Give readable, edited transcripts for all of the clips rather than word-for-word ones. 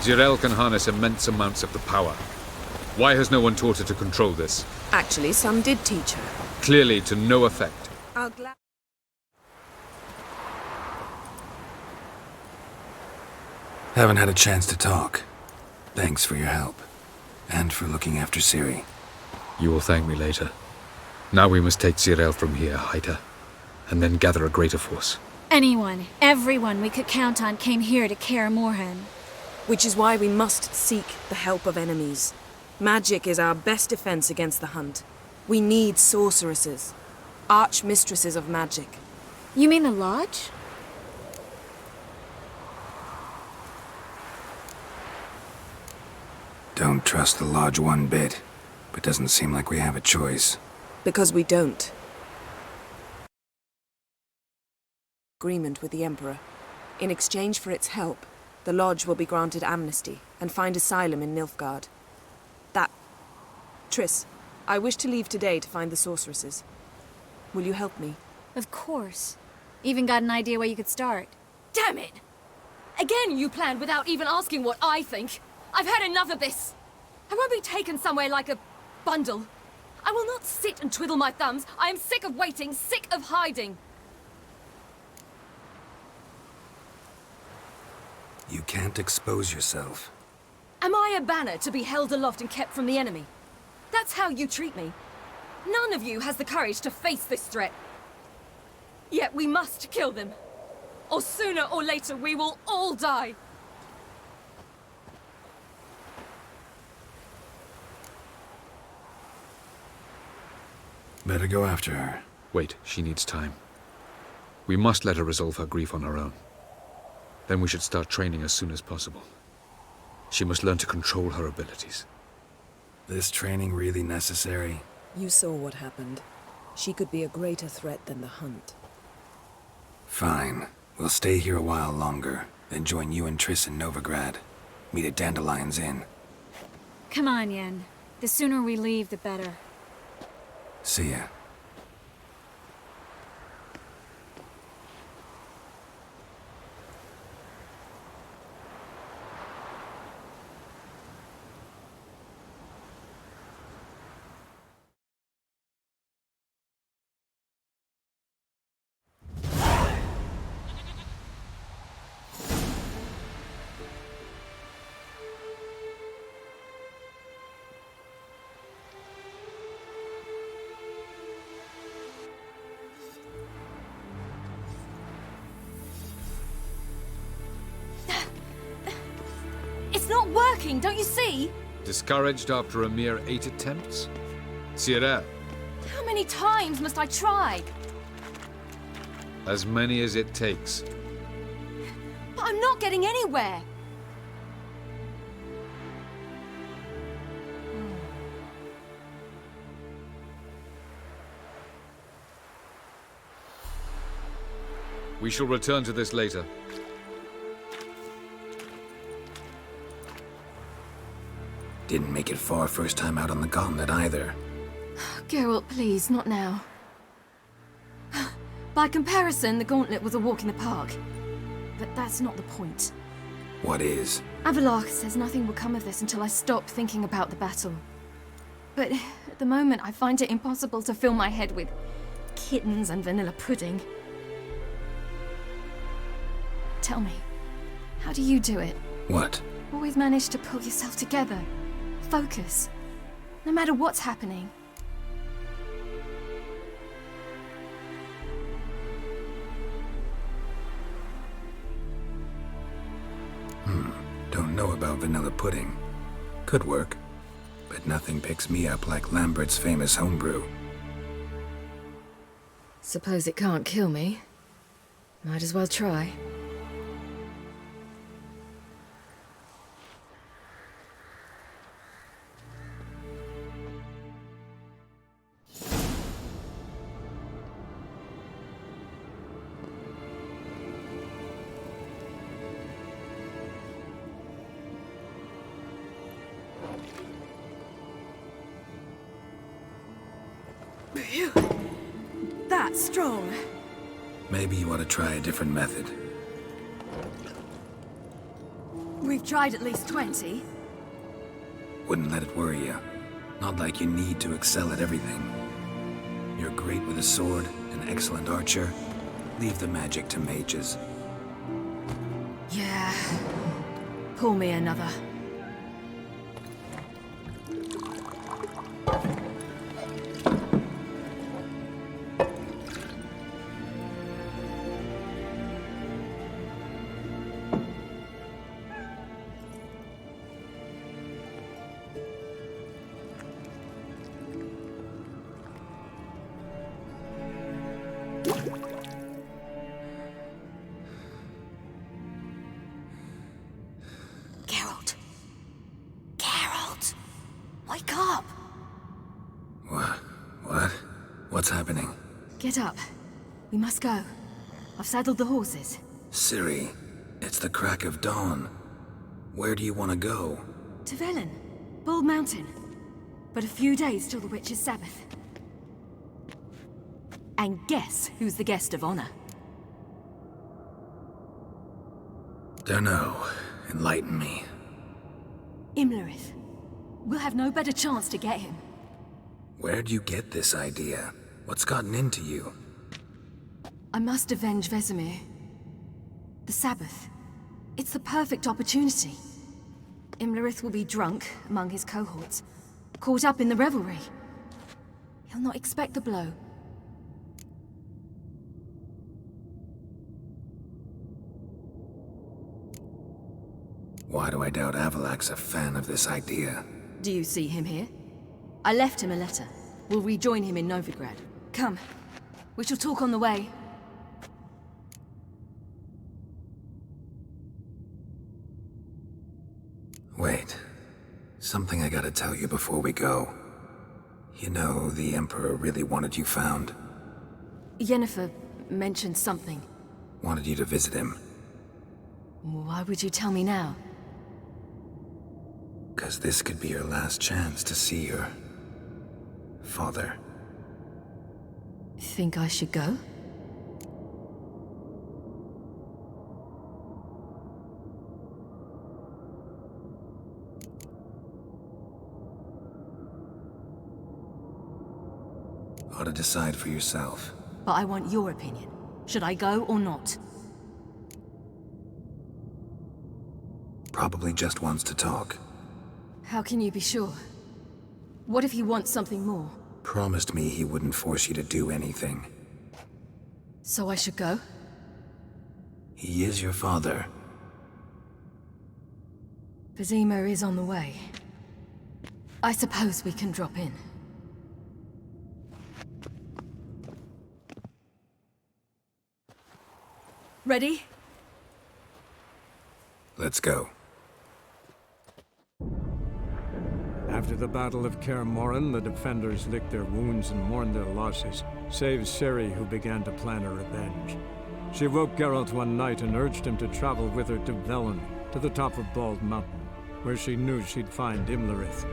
Jirel can harness immense amounts of the power. Why has no one taught her to control this? Actually, some did teach her. Clearly to no effect. I'll gla- Haven't had a chance to talk. Thanks for your help. And for looking after Ciri. You will thank me later. Now we must take Jirel from here, hide her, and then gather a greater force. Anyone, everyone we could count on came here to Kaer Morhen. Which is why we must seek the help of enemies. Magic is our best defense against the hunt. We need sorceresses. Archmistresses of magic. You mean the Lodge? Don't trust the Lodge one bit, but doesn't seem like we have a choice. Because we don't. Agreement with the Emperor. In exchange for its help, the Lodge will be granted amnesty and find asylum in Nilfgaard. Triss, I wish to leave today to find the sorceresses. Will you help me? Of course. Even got an idea where you could start. Damn it! Again you planned without even asking what I think. I've had enough of this. I won't be taken somewhere like a bundle. I will not sit and twiddle my thumbs. I am sick of waiting, sick of hiding. You can't expose yourself. Am I a banner to be held aloft and kept from the enemy? That's how you treat me. None of you has the courage to face this threat. Yet we must kill them. Or sooner or later we will all die. Better go after her. Wait, she needs time. We must let her resolve her grief on her own. Then we should start training as soon as possible. She must learn to control her abilities. This training really necessary? You saw what happened. She could be a greater threat than the hunt. Fine. We'll stay here a while longer, then join you and Triss in Novigrad. Meet at Dandelion's Inn. Come on, Yen. The sooner we leave, the better. See ya. It's not working, don't you see? Discouraged after a mere 8 attempts? Jirel, How many times must I try? as many as it takes. But I'm not getting anywhere. We shall return to this later. Didn't make it far first time out on the gauntlet either. Geralt, please, not now. By comparison, the gauntlet was a walk in the park. But that's not the point. What is? Avallac'h says nothing will come of this until I stop thinking about the battle. But at the moment, I find it impossible to fill my head with kittens and vanilla pudding. Tell me, how do you do it? What? Always manage to pull yourself together. Focus. No matter what's happening. Don't know about vanilla pudding. Could work. But nothing picks me up like Lambert's famous homebrew. Suppose it can't kill me. Might as well try. That's strong. Maybe you ought to try a different method. We've tried at least 20. Wouldn't let it worry you. Not like you need to excel at everything. You're great with a sword, an excellent archer. Leave the magic to mages. Yeah. Pull me another. Geralt. Geralt. Wake up. What? What's happening? Get up. We must go. I've saddled the horses. Ciri, it's the crack of dawn. Where do you want to go? To Velen. Bald Mountain. But a few days till the Witch's Sabbath. And guess who's the guest of honor? Dunno. Enlighten me. Imlerith. We'll have no better chance to get him. Where'd you get this idea? What's gotten into you? I must avenge Vesemir. The Sabbath. It's the perfect opportunity. Imlerith will be drunk among his cohorts, caught up in the revelry. He'll not expect the blow. Why do I doubt Avalak's a fan of this idea? Do you see him here? I left him a letter. We'll rejoin him in Novigrad. Come. We shall talk on the way. Wait. Something I gotta tell you before we go. You know, the Emperor really wanted you found. Yennefer mentioned something. Wanted you to visit him. Why would you tell me now? 'Cause this could be your last chance to see your... father. Think I should go? Ought to decide for yourself. But I want your opinion. Should I go or not? Probably just wants to talk. How can you be sure? What if he wants something more? Promised me he wouldn't force you to do anything. So I should go? He is your father. Vesemir is on the way. I suppose we can drop in. Ready? Let's go. After the Battle of Kaer Morhen, the defenders licked their wounds and mourned their losses, save Ciri, who began to plan her revenge. She woke Geralt one night and urged him to travel with her to Velen, to the top of Bald Mountain, where she knew she'd find Imlerith.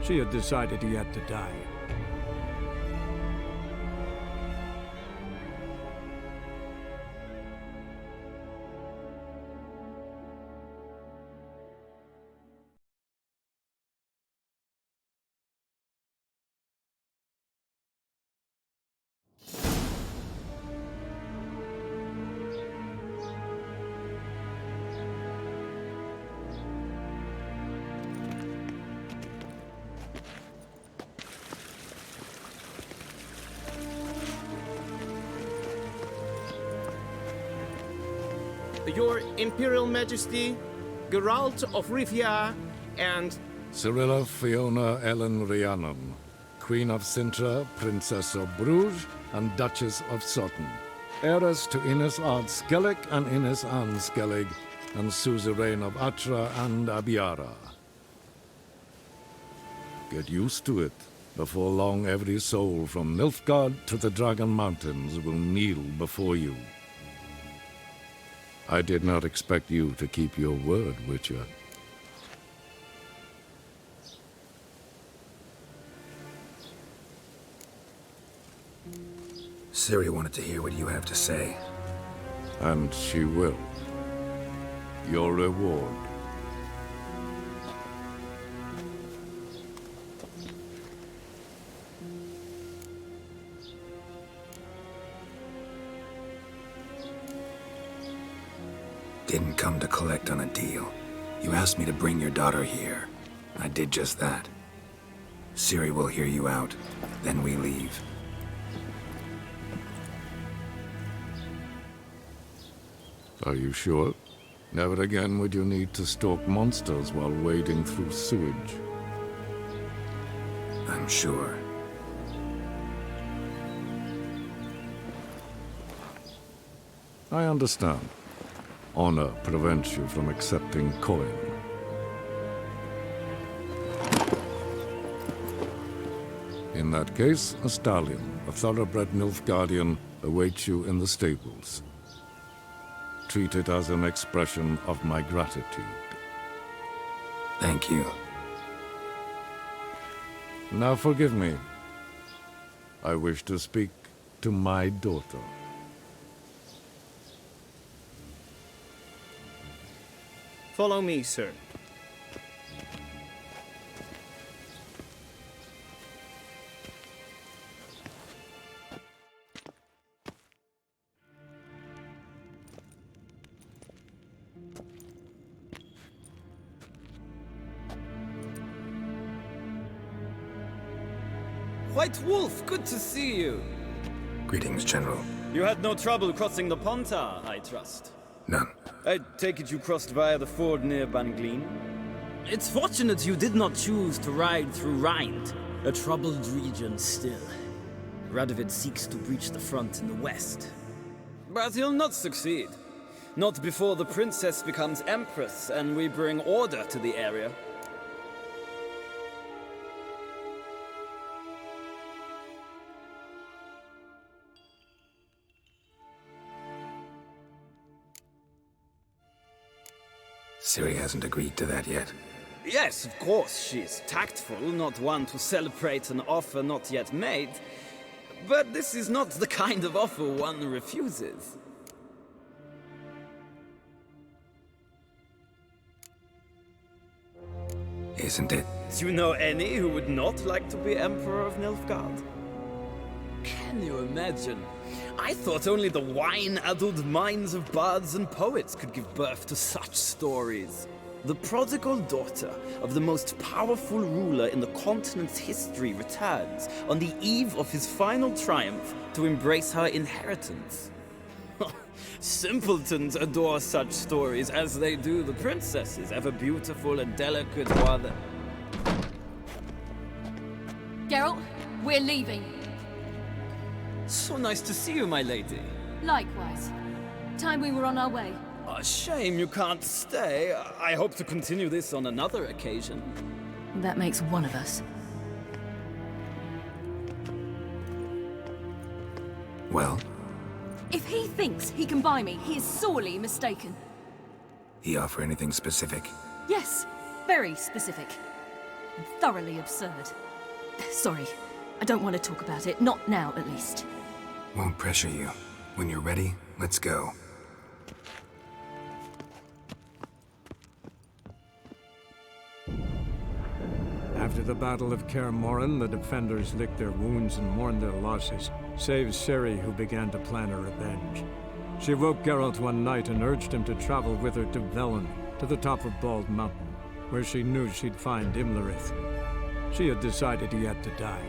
She had decided he had to die. Your Imperial Majesty, Geralt of Rivia, and... Cirilla Fiona Ellen Rhiannon, Queen of Sintra, Princess of Bruges, and Duchess of Sutton. Heiress to Innes Ard Skellig and Innes Anne Skellig, and suzerain of Atra and Abiara. Get used to it. Before long, every soul from Nilfgaard to the Dragon Mountains will kneel before you. I did not expect you to keep your word, Witcher. Ciri wanted to hear what you have to say. And she will. Your reward. didn't come to collect on a deal. You asked me to bring your daughter here. I did just that. Ciri will hear you out, then we leave. Are you sure? Never again would you need to stalk monsters while wading through sewage. I'm sure. I understand. Honor prevents you from accepting coin. In that case, a stallion, a thoroughbred Nilfgaardian, awaits you in the stables. Treat it as an expression of my gratitude. Thank you. Now forgive me. I wish to speak to my daughter. Follow me, sir. White Wolf, good to see you. Greetings, General. You had no trouble crossing the Pontar, I trust. None. I take it you crossed via the ford near Banglin? It's fortunate you did not choose to ride through Rind, a troubled region still. Radovid seeks to breach the front in the west. But he'll not succeed. Not before the princess becomes empress and we bring order to the area. Ciri hasn't agreed to that yet. Yes, of course, she's tactful, not one to celebrate an offer not yet made. But this is not the kind of offer one refuses. Isn't it? Do you know any who would not like to be Emperor of Nilfgaard? Can you imagine? I thought only the wine-addled minds of bards and poets could give birth to such stories. The prodigal daughter of the most powerful ruler in the continent's history returns on the eve of his final triumph to embrace her inheritance. Simpletons adore such stories as they do the princesses, ever beautiful and delicate while the... Geralt, we're leaving. So nice to see you, my lady. Likewise. Time we were on our way. A shame you can't stay. I hope to continue this on another occasion. That makes one of us. Well, If he thinks he can buy me, he is sorely mistaken. he offer anything specific? Yes, very specific. And thoroughly absurd. Sorry, I don't want to talk about it. Not now, at least. Won't pressure you. When you're ready, let's go. After the Battle of Kaer Morhen, the defenders licked their wounds and mourned their losses, save Ciri, who began to plan her revenge. She woke Geralt one night and urged him to travel with her to Velen, to the top of Bald Mountain, where she knew she'd find Imlerith. She had decided he had to die.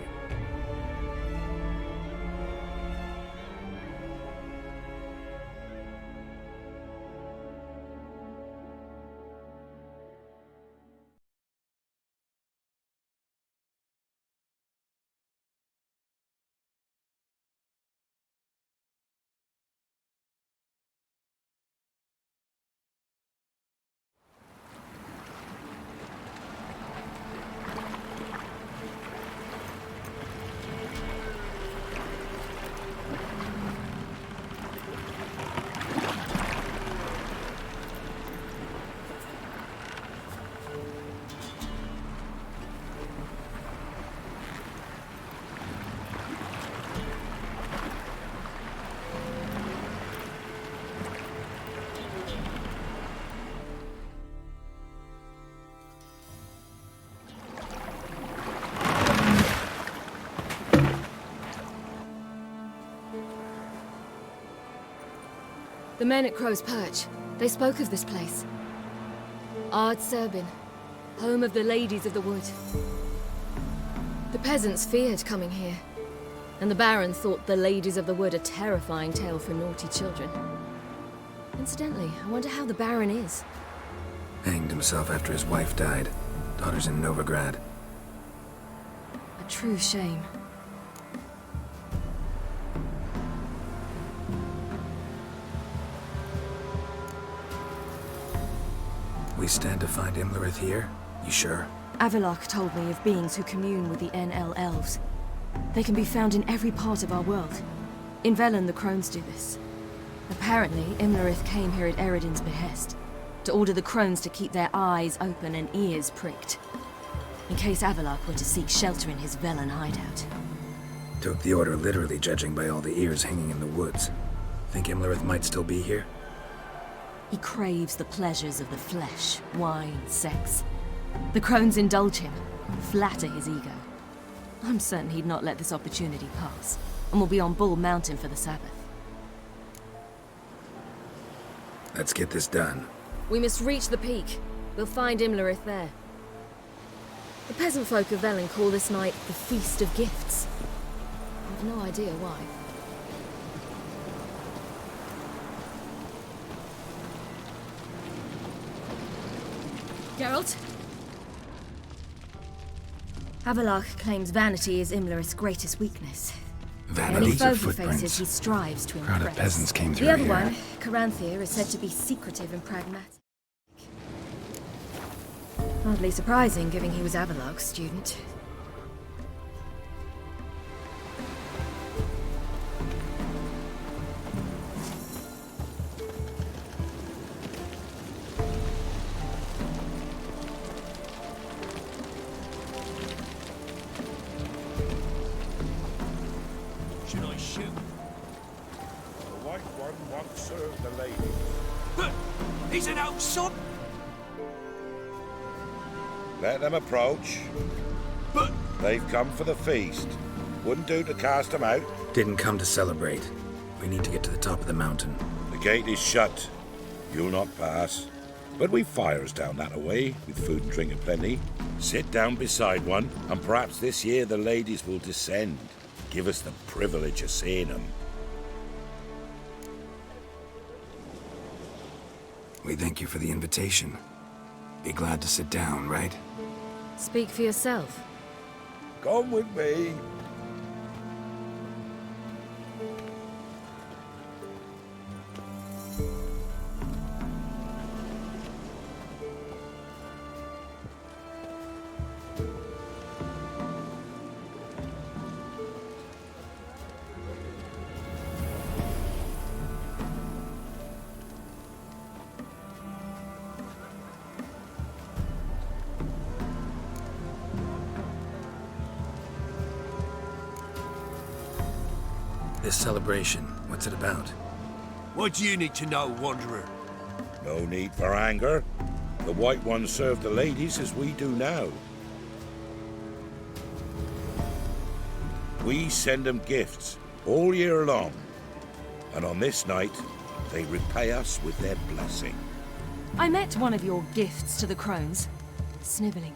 The men at Crow's Perch. They spoke of this place. Ard Serbin, home of the Ladies of the Wood. The peasants feared coming here, and the Baron thought the Ladies of the Wood a terrifying tale for naughty children. Incidentally, I wonder how the Baron is. Hanged himself after his wife died. Daughter's in Novigrad. A true shame. We stand to find Imlerith here? You sure? Avalok told me of beings who commune with the NL elves. They can be found in every part of our world. In Velen, the crones do this. Apparently, Imlerith came here at Eredin's behest, to order the crones to keep their eyes open and ears pricked, in case Avalok were to seek shelter in his Velen hideout. Took the order literally, judging by all the ears hanging in the woods. Think Imlerith might still be here? He craves the pleasures of the flesh, wine, sex. The crones indulge him, flatter his ego. I'm certain he'd not let this opportunity pass, and will be on Bull Mountain for the Sabbath. Let's get this done. We must reach the peak. We'll find Imlerith there. The peasant folk of Velen call this night the Feast of Gifts. I've no idea why. Geralt? Avalok claims vanity is Imlerith's greatest weakness. Vanity? Any These are foe he faces, footprints. he strives to Crowd impress. of peasants came through The other here. one, Caranthir, is said to be secretive and pragmatic. Hardly surprising, given he was Avalok's student. Should I shoot? The white one won't serve the lady. But he's an old sod. Let them approach. But they've come for the feast. Wouldn't do to cast them out. Didn't come to celebrate. We need to get to the top of the mountain. The gate is shut. You'll not pass. But we've fires down that away, with food and drink aplenty. Sit down beside one, and perhaps this year the ladies will descend. Give us the privilege of seeing them. We thank you for the invitation. Be glad to sit down, right? Speak for yourself. Come with me. This celebration, what's it about? What do you need to know, Wanderer? No need for anger. The White Ones serve the ladies as we do now. We send them gifts all year long. And on this night, they repay us with their blessing. I met one of your gifts to the crones. Sniveling,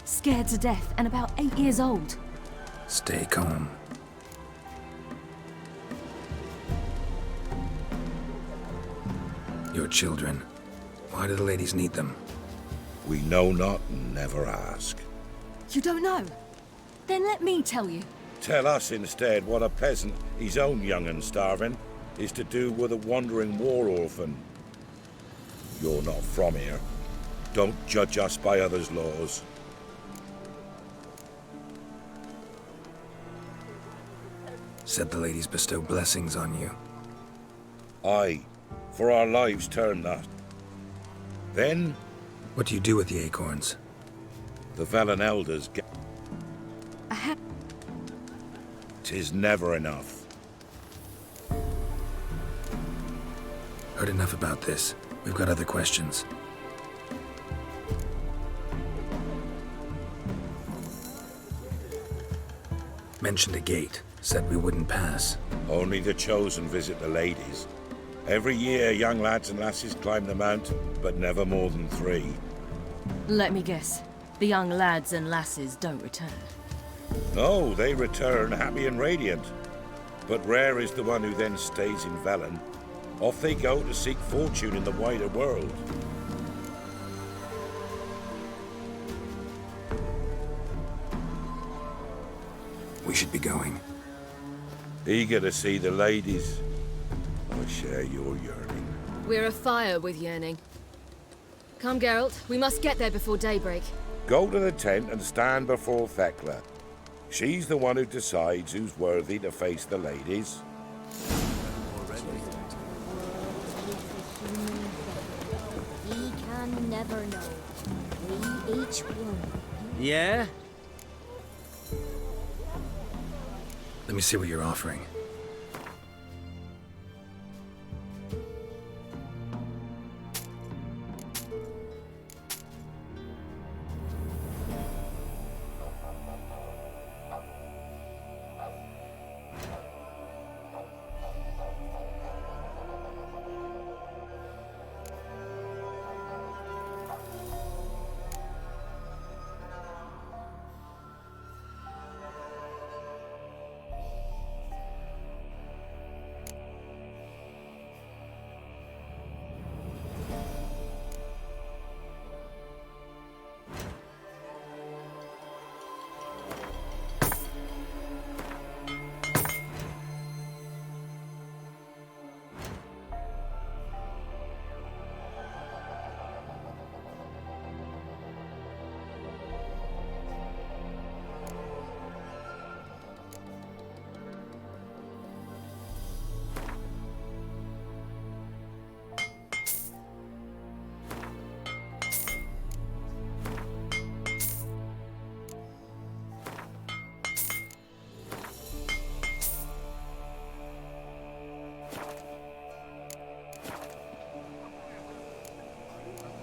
scared to death, and about 8 years old. Stay calm. Your children. Why do the ladies need them? We know not and never ask. You don't know? Then let me tell you. Tell us instead what a peasant, his own young and starving, is to do with a wandering war orphan. You're not from here. Don't judge us by others' laws. Said the ladies bestow blessings on you. Aye, for our lives turn that. Then, What do you do with the acorns? the Velen elders get... I 'Tis never enough. Heard enough about this. We've got other questions. Mentioned a gate. Said we wouldn't pass. Only the chosen visit the ladies. Every year, young lads and lasses climb the mount, but never more than 3. Let me guess. The young lads and lasses don't return. No, they return happy and radiant. But rare is the one who then stays in Velen. Off they go to seek fortune in the wider world. We should be going. Eager to see the ladies. I share your yearning. We're afire with yearning. Come, Geralt. We must get there before daybreak. Go to the tent and stand before Thekla. She's the one who decides who's worthy to face the ladies. We can never know. We each one. Yeah? Let me see what you're offering.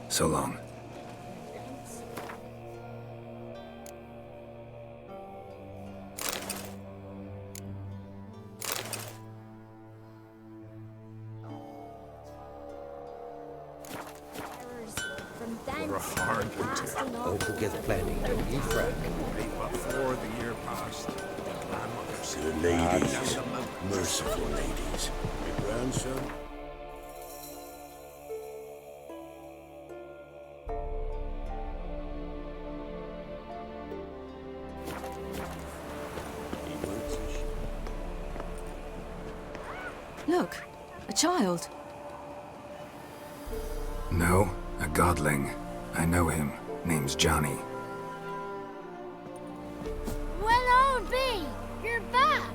So long. From thence, Hope to get plenty, don't you, Frank? Before the year passed, The ladies. Merciful ladies. my grandson, Look, a child. No, a godling. I know him. Name's Johnny. well, old B, you're back.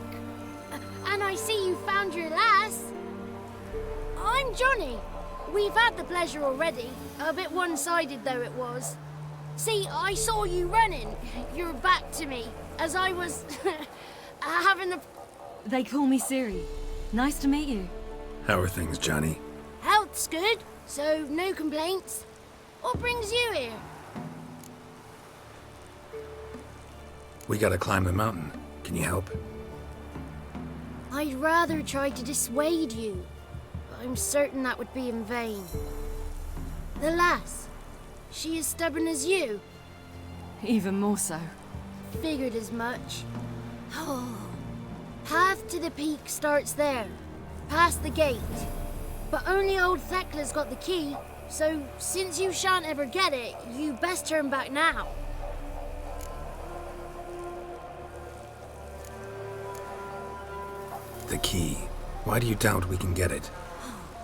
And I see you found your lass. I'm Johnny. We've had the pleasure already. A bit one-sided though it was. See, I saw you running. Your back to me, as I was having the... They call me Ciri. Nice to meet you. How are things, Johnny? Health's good, so no complaints. What brings you here? We gotta climb the mountain. Can you help? I'd rather try to dissuade you, but I'm certain that would be in vain. The lass, she as stubborn as you? Even more so. Figured as much. Oh. Path to the peak starts there, past the gate. But only old Thekla's got the key, so since you shan't ever get it, you best turn back now. The key. Why do you doubt we can get it?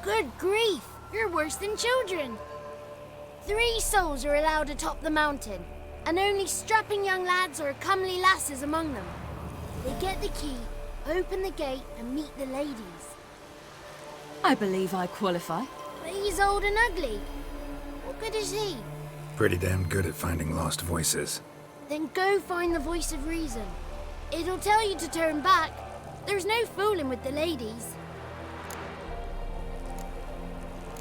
Good grief, you're worse than children. 3 souls are allowed atop the mountain, and only strapping young lads or comely lasses among them. They get the key, open the gate, and meet the ladies. I believe I qualify. But he's old and ugly. What good is he? Pretty damn good at finding lost voices. Then go find the voice of reason. It'll tell you to turn back. There's no fooling with the ladies.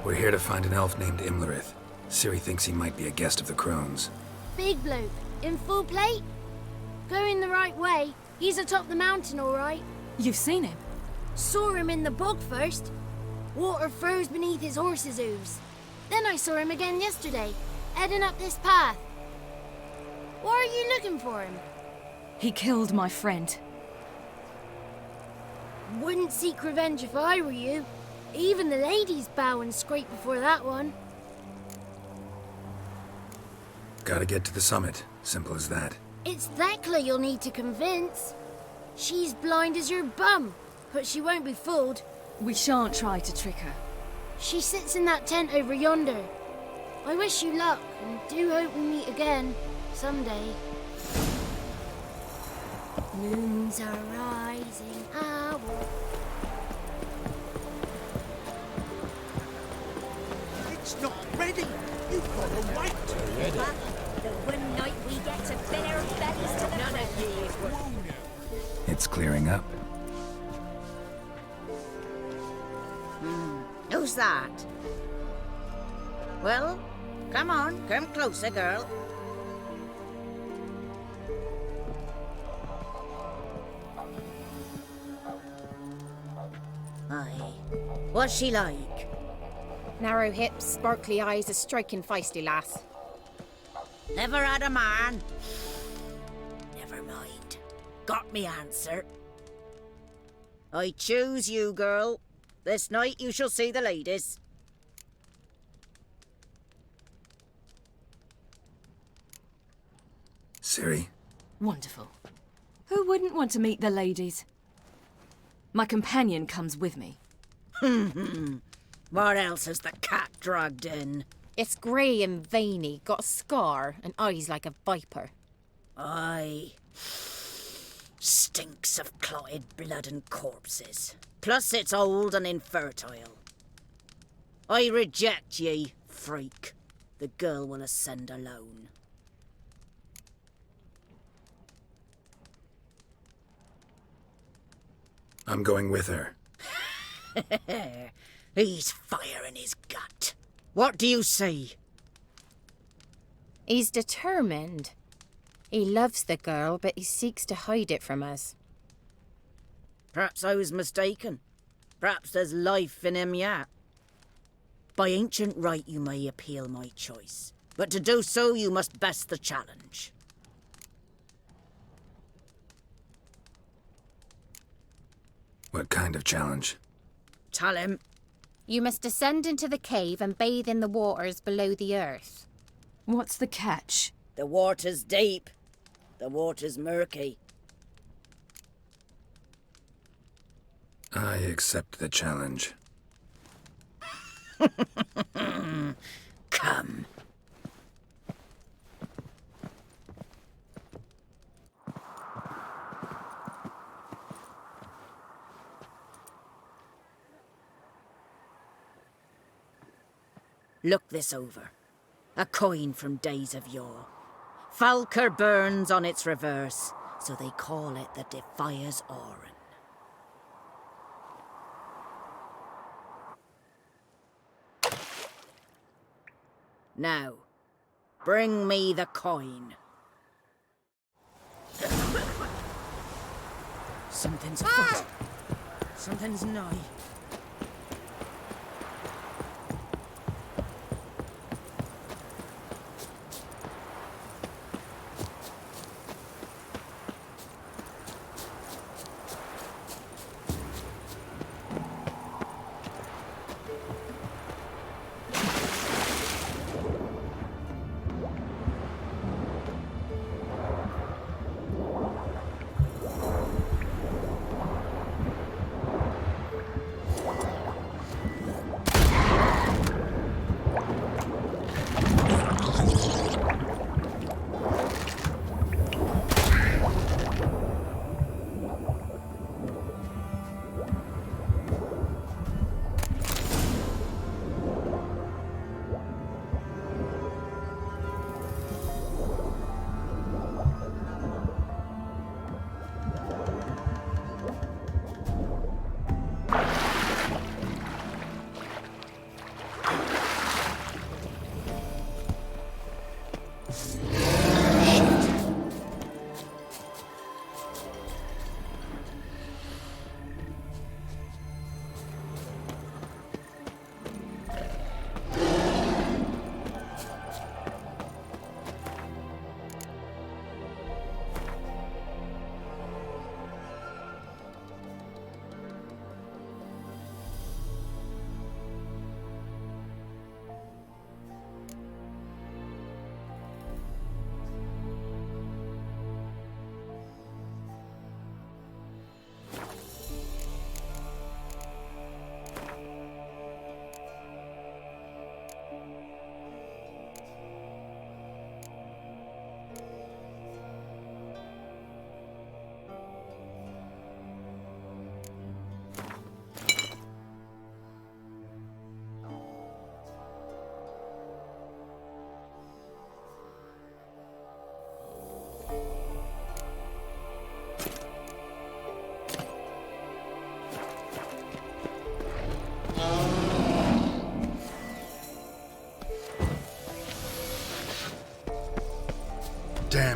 We're here to find an elf named Imlerith. Ciri thinks he might be a guest of the crones. Big bloke, in full plate? Going the right way. He's atop the mountain, all right. You've seen him? Saw him in the bog first. Water froze beneath his horse's hooves. Then I saw him again yesterday, heading up this path. Why are you looking for him? He killed my friend. Wouldn't seek revenge if I were you. Even the ladies bow and scrape before that one. Gotta get to the summit. Simple as that. It's Thekla you'll need to convince. She's blind as your bum, but she won't be fooled. We shan't try to trick her. She sits in that tent over yonder. I wish you luck, and do hope we meet again, someday. Moons are rising, I will... It's not ready! You've got to wait! Ready? The one night we get to bend our bellies to the None of years worth. It's clearing up. Who's that? Well, come on, come closer, girl. Aye. What's she like? narrow hips, sparkly eyes, a striking feisty lass. Never had a man. Never mind. Got me answer. I choose you, girl. This night you shall see the ladies. Ciri? Wonderful. Who wouldn't want to meet the ladies? My companion comes with me. What else has the cat dragged in? It's grey and veiny, got a scar, and eyes like a viper. Aye. Stinks of clotted blood and corpses. Plus it's old and infertile. I reject ye, freak. The girl will ascend alone. I'm going with her. He's fire in his gut. What do you say? He's determined. He loves the girl, but he seeks to hide it from us. Perhaps I was mistaken. Perhaps there's life in him yet. By ancient right you may appeal my choice, but to do so you must best the challenge. What kind of challenge? Tell him. You must descend into the cave and bathe in the waters below the earth. What's the catch? The water's deep. The water's murky. I accept the challenge. Come. Look this over. A coin from days of yore. Falker burns on its reverse, so they call it the Defier's Oran. Now, bring me the coin. Something's afoot. Something's nigh.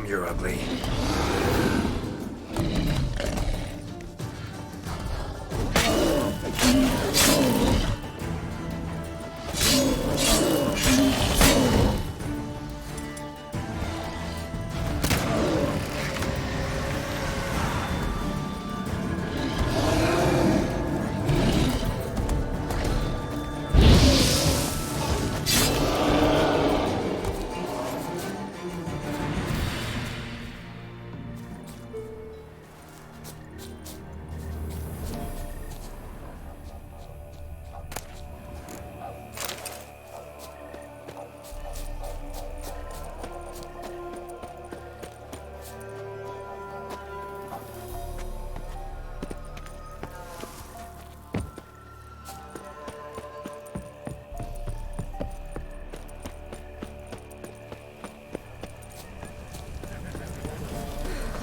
Damn, you're ugly.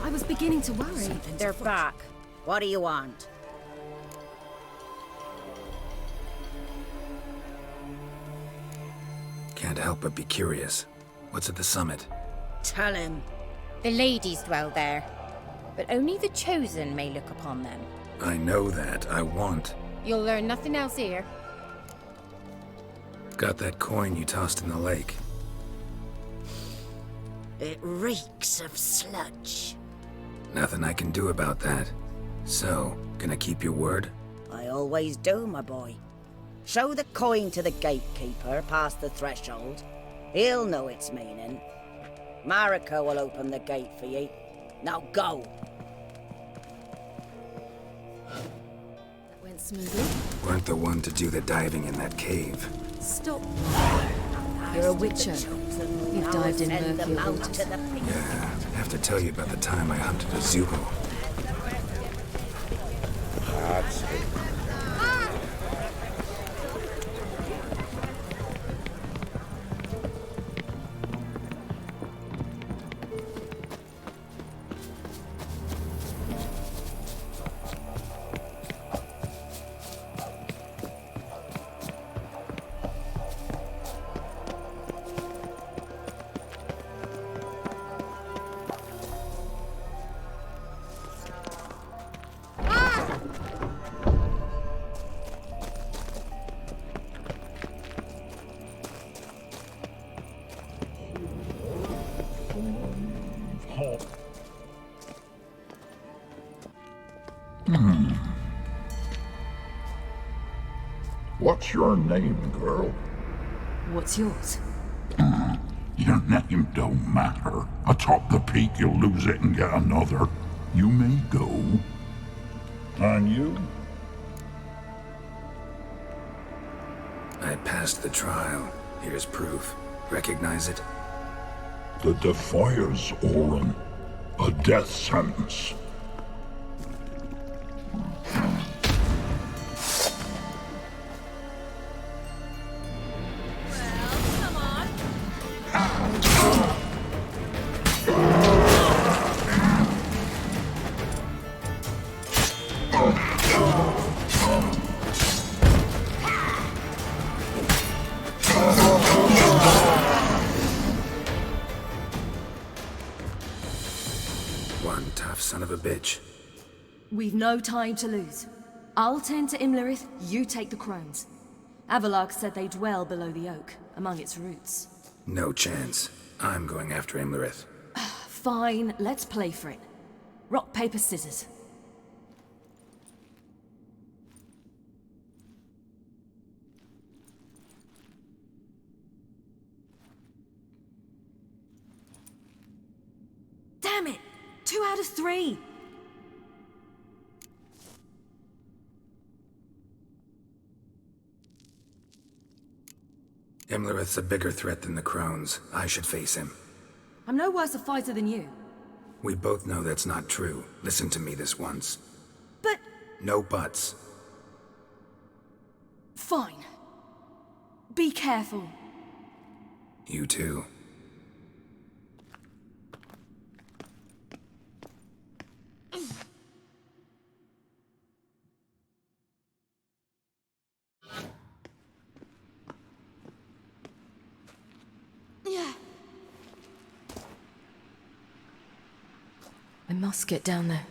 I was beginning to worry. They're back. What do you want? Can't help but be curious. What's at the summit? Tell him. The ladies dwell there, but only the chosen may look upon them. I know that. I want. You'll learn nothing else here. Got that coin you tossed in the lake. It reeks of sludge. Nothing I can do about that. So, gonna keep your word? I always do, my boy. Show the coin to the gatekeeper past the threshold. He'll know its meaning. Marika will open the gate for ye. Now go! That went smoothly. Weren't the one to do the diving in that cave. Stop. You're a witcher. You've dived in murky waters. Yeah, I have to tell you about the time I hunted a Zubo. That's it. What's your name, girl? What's yours? Your name don't matter. Atop the peak, you'll lose it and get another. You may go. And you? I passed the trial. Here's proof. Recognize it? The Defier's Orin. A death sentence. One tough son of a bitch. We've no time to lose. I'll tend to Imlerith, you take the crones. Avalark said they dwell below the oak, among its roots. No chance. I'm going after Imlerith. Fine, let's play for it. Rock, paper, scissors. Damn it! 2 out of 3! Imlerith's a bigger threat than the crones. I should face him. I'm no worse a fighter than you. We both know that's not true. Listen to me this once. But... No buts. Fine. Be careful. You too. I must get down there.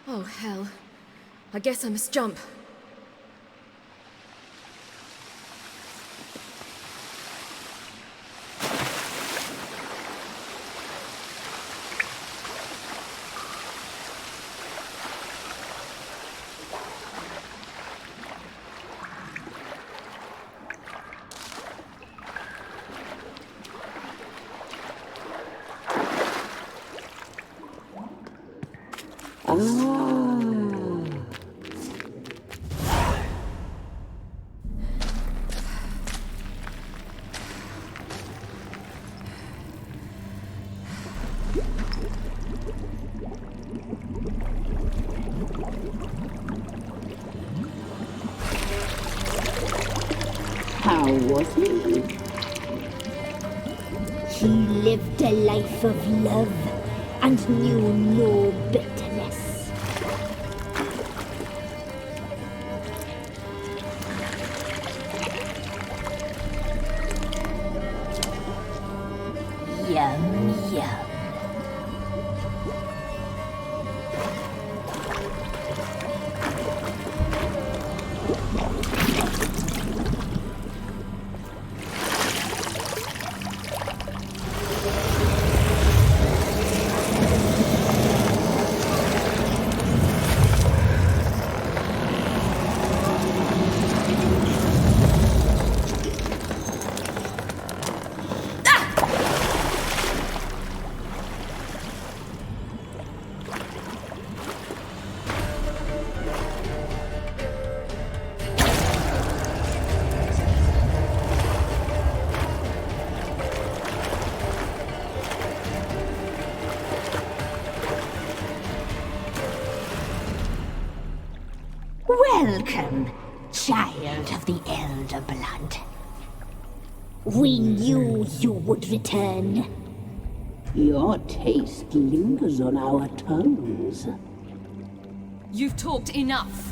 Oh, hell. I guess I must jump. How was he? He lived a life of love and knew no bitterness. Yum, yum. Welcome, child of the Elder Blood. We knew you would return. Your taste lingers on our tongues. You've talked enough.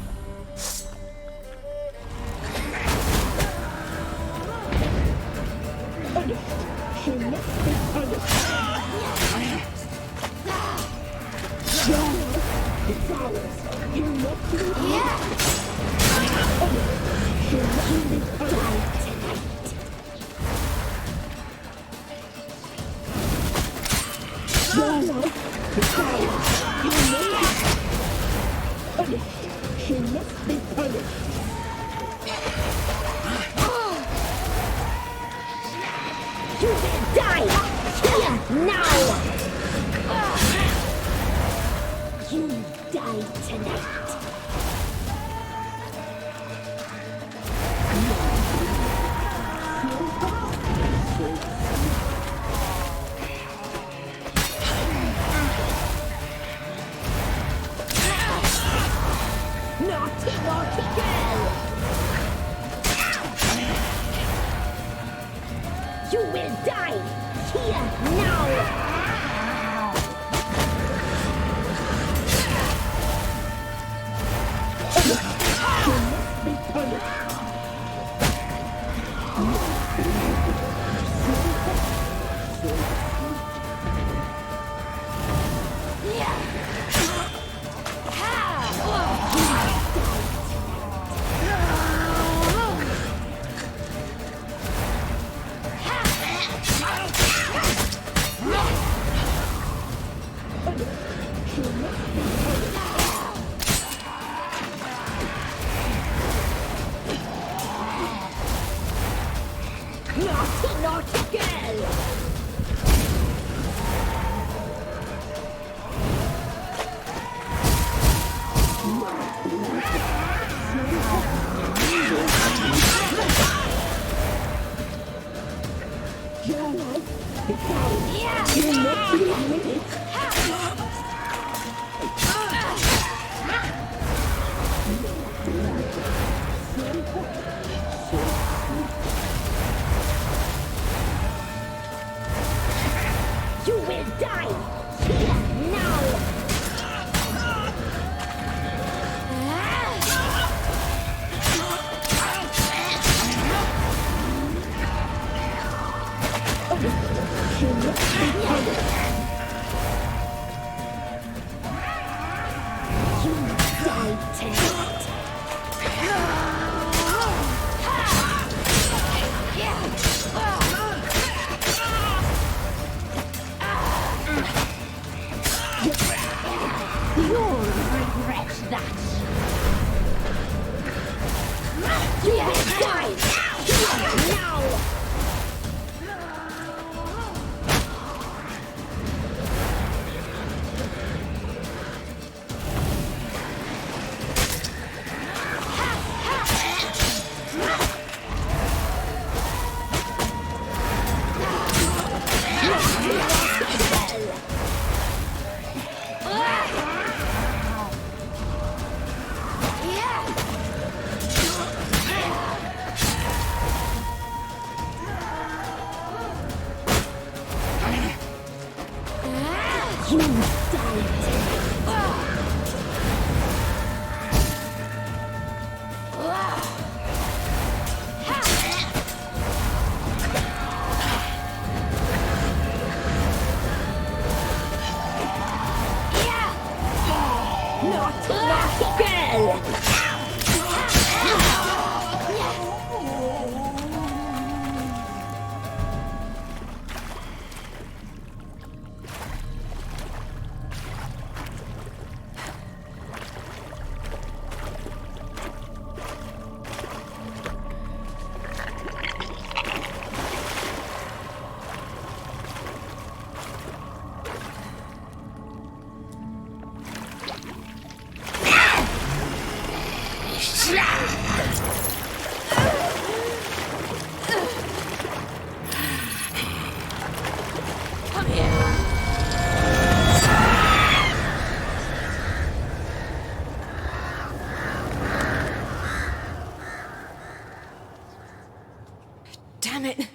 Damn it!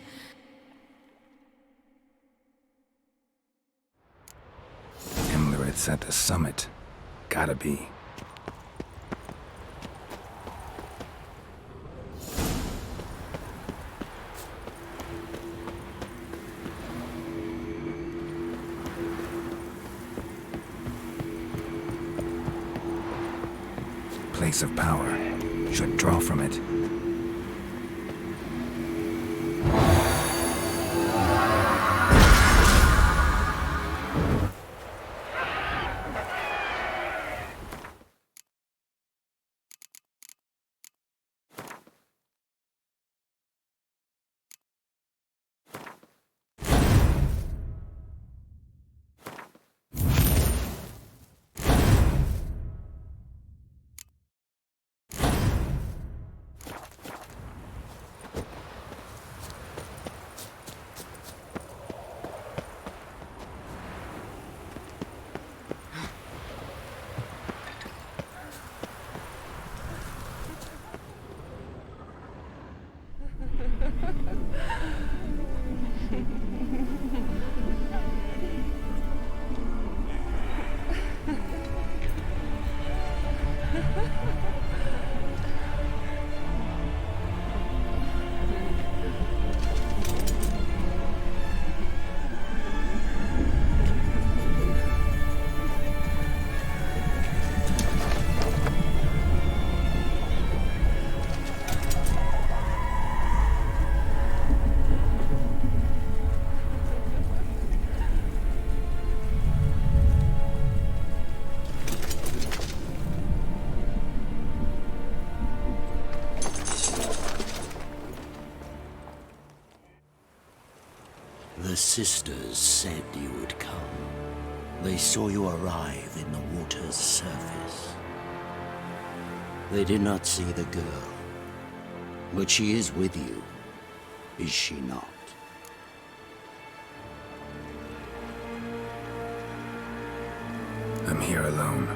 Imlerith's at the summit. Gotta be. Place of power. Should draw from it. The sisters said you would come. They saw you arrive in the water's surface. They did not see the girl. But she is with you, is she not? I'm here alone.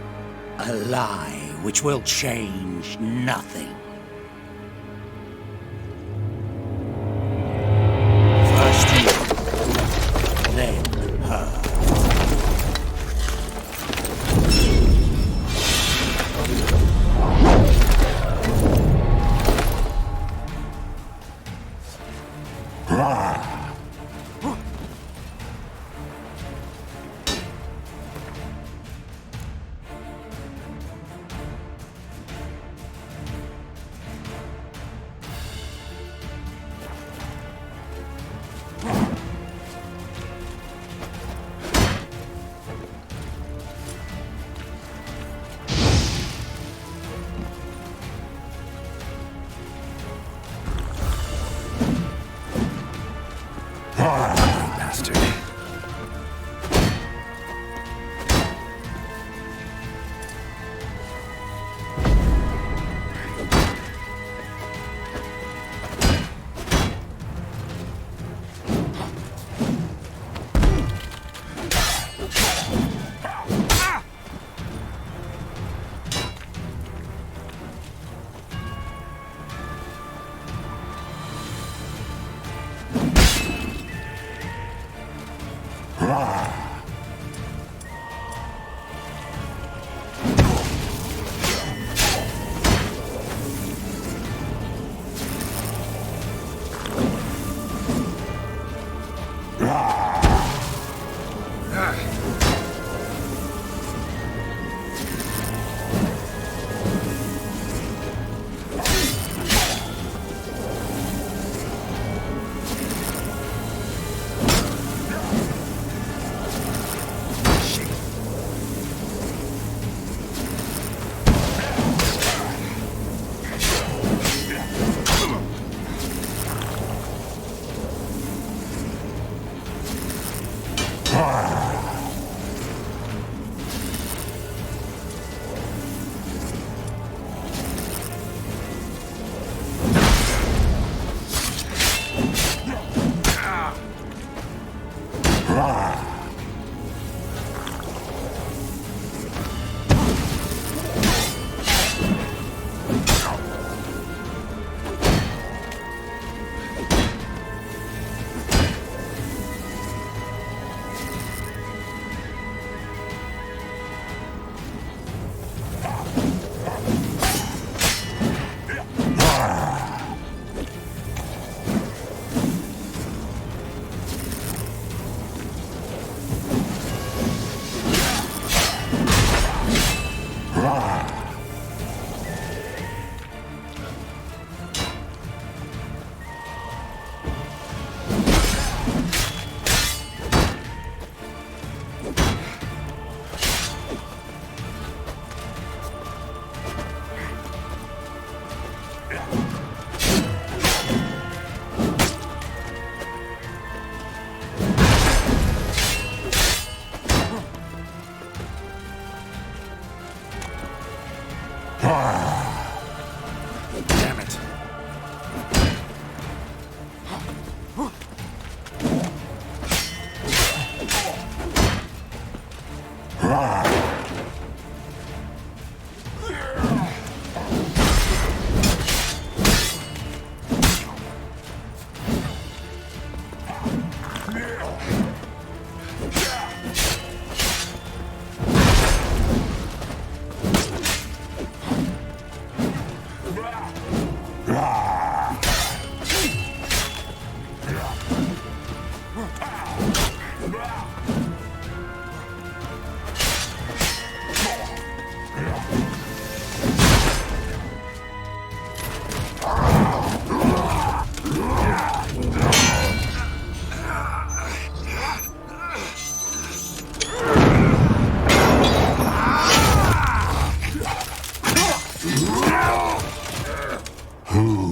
A lie which will change nothing. First you, then her.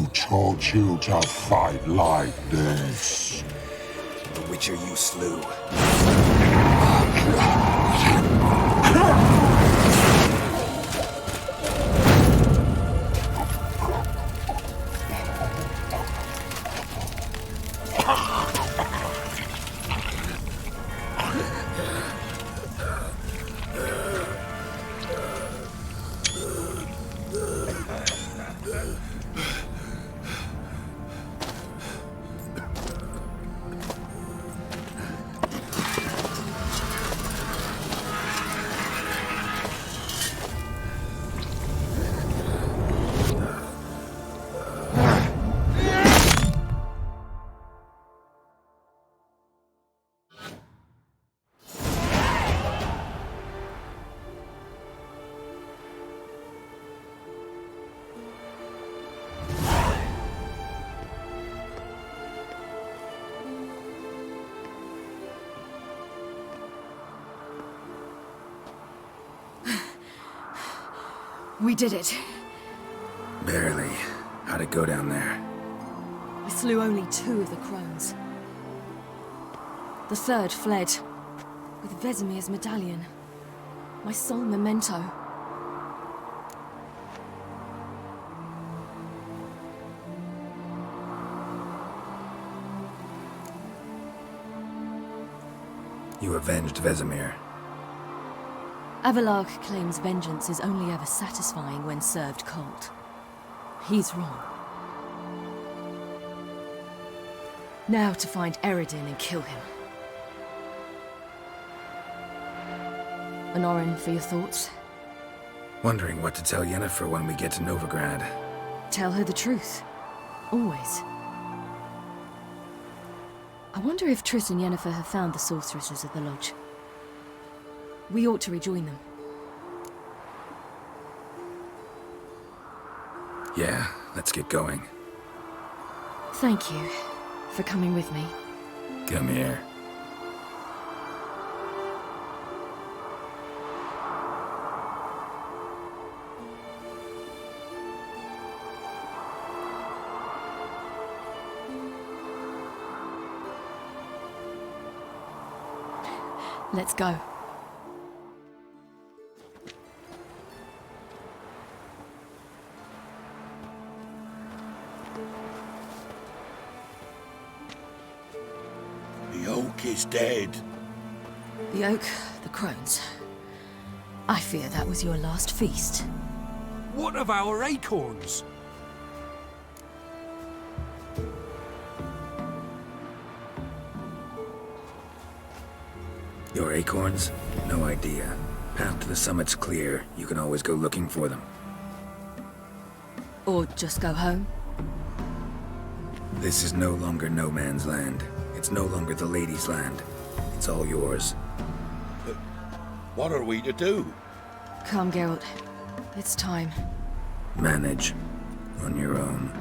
Who taught you to fight like this? The Witcher you slew. We did it. Barely. How'd it go down there? We slew only 2 of the crones. The 3rd fled, with Vesemir's medallion. My sole memento. You avenged Vesemir. Avalark claims vengeance is only ever satisfying when served cold. He's wrong. Now to find Eredin and kill him. Honorin, for your thoughts? Wondering what to tell Yennefer when we get to Novigrad. Tell her the truth. Always. I wonder if Triss and Yennefer have found the sorceresses at the lodge. We ought to rejoin them. Yeah, let's get going. Thank you for coming with me. Come here. Let's go. The oak is dead. The oak, the crones. I fear that was your last feast. What of our acorns? Your acorns? No idea. Path to the summit's clear. You can always go looking for them. Or just go home? This is no longer no man's land. It's no longer the lady's land. It's all yours. But what are we to do? Come, Geralt. It's time. Manage. On your own.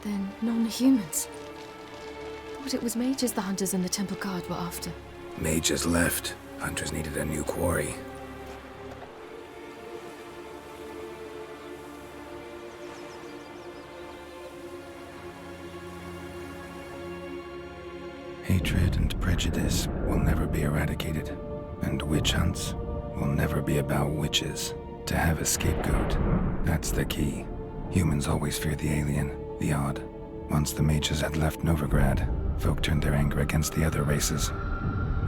Then non-humans. Thought it was mages the hunters and the temple guard were after. Mages left. Hunters needed a new quarry. Hatred and prejudice will never be eradicated, and witch hunts will never be about witches. To have a scapegoat. That's the key. Humans always fear the alien, the odd. Once the mages had left Novigrad, folk turned their anger against the other races.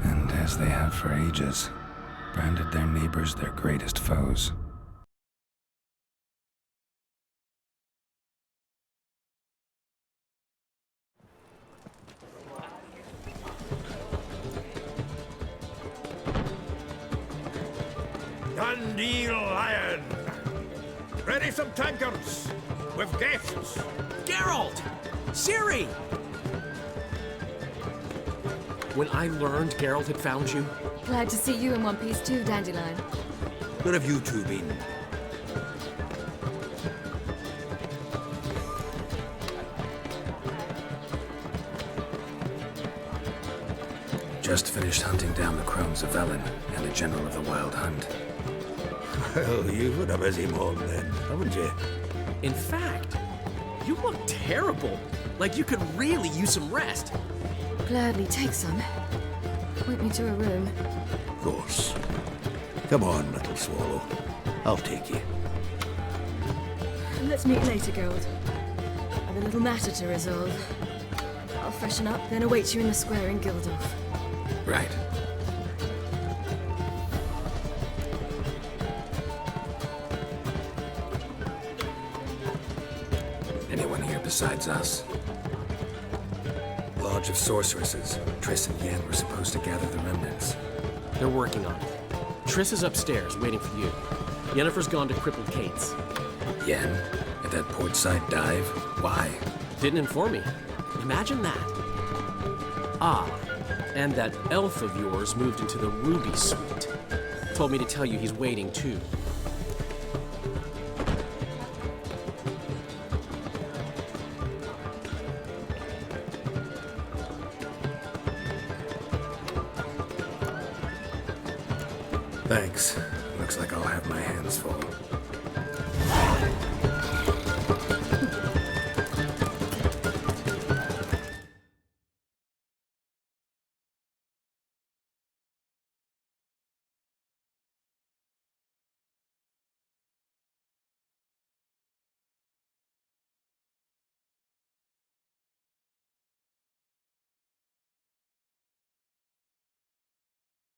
And as they have for ages, branded their neighbors their greatest foes. Dundee Lion! Ready some tankards! With guests! Geralt! Ciri! When I learned Geralt had found you... Glad to see you in one piece too, Dandelion. Where have you two been? Just finished hunting down the crones of Velen and the general of the Wild Hunt. Well, you've had a busy morning then, haven't you? In fact, you look terrible. Like you could really use some rest. Gladly take some. Point me to a room. Of course. Come on, little swallow. I'll take you. Let's meet later, Geralt. I've a little matter to resolve. I'll freshen up, then await you in the square in Gildorf. Right. Anyone here besides us? Lodge of Sorceresses. Triss and Yen were supposed to gather the remnants. They're working on it. Triss is upstairs, waiting for you. Yennefer's gone to Crippled Kate's. Yen? At that portside dive? Why? Didn't inform me. Imagine that. Ah, and that elf of yours moved into the Ruby Suite. Told me to tell you he's waiting, too. Thanks. Looks like I'll have my hands full.